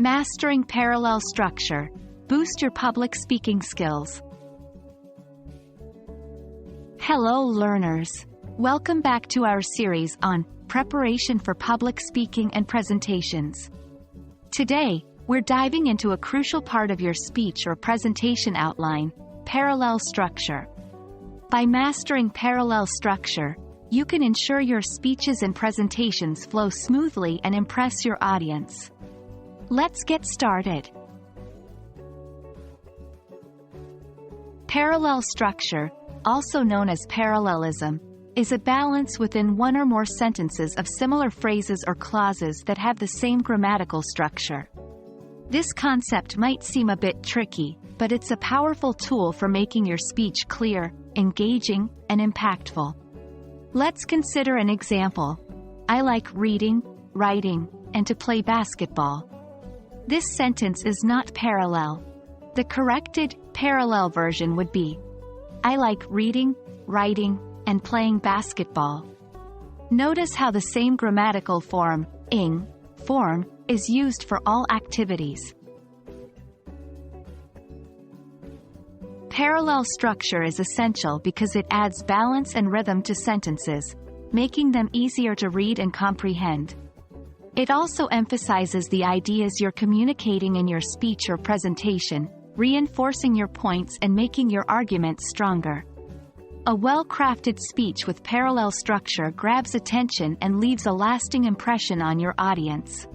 Mastering parallel structure. Boost your public speaking skills. Hello learners. Welcome back to our series on preparation for public speaking and presentations. Today, we're diving into a crucial part of your speech or presentation outline, parallel structure. By mastering parallel structure, you can ensure your speeches and presentations flow smoothly and impress your audience. Let's get started. Parallel structure, also known as parallelism, is a balance within one or more sentences of similar phrases or clauses that have the same grammatical structure. This concept might seem a bit tricky, but it's a powerful tool for making your speech clear, engaging, and impactful. Let's consider an example. I like reading, writing, and to play basketball. This sentence is not parallel. The corrected, parallel version would be, I like reading, writing, and playing basketball. Notice how the same grammatical form, ing, form, is used for all activities. Parallel structure is essential because it adds balance and rhythm to sentences, making them easier to read and comprehend. It also emphasizes the ideas you're communicating in your speech or presentation, reinforcing your points and making your argument stronger. A well-crafted speech with parallel structure grabs attention and leaves a lasting impression on your audience.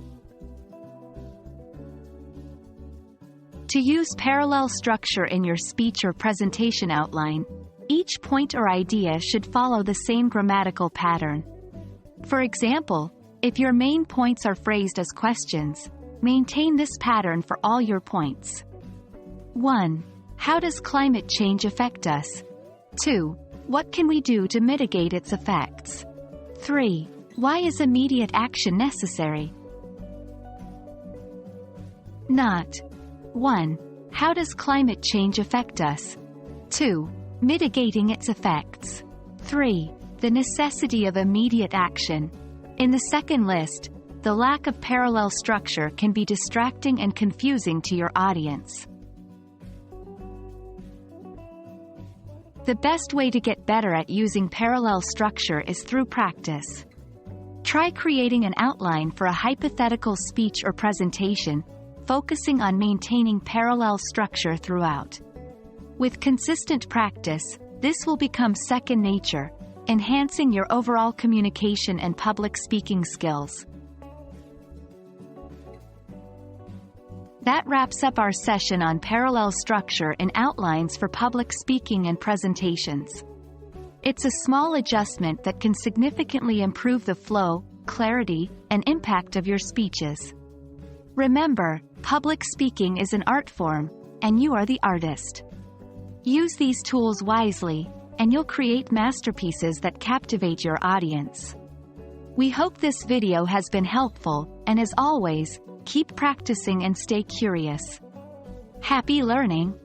To use parallel structure in your speech or presentation outline, each point or idea should follow the same grammatical pattern. For example, if your main points are phrased as questions, maintain this pattern for all your points. 1. How does climate change affect us? 2. What can we do to mitigate its effects? 3. Why is immediate action necessary? Not 1. How does climate change affect us? 2. Mitigating its effects. 3. The necessity of immediate action. In the second list, the lack of parallel structure can be distracting and confusing to your audience. The best way to get better at using parallel structure is through practice. Try creating an outline for a hypothetical speech or presentation, focusing on maintaining parallel structure throughout. With consistent practice, this will become second nature, enhancing your overall communication and public speaking skills. That wraps up our session on parallel structure in outlines for public speaking and presentations. It's a small adjustment that can significantly improve the flow, clarity, and impact of your speeches. Remember, public speaking is an art form, and you are the artist. Use these tools wisely, and you'll create masterpieces that captivate your audience. We hope this video has been helpful, and as always, keep practicing and stay curious. Happy learning!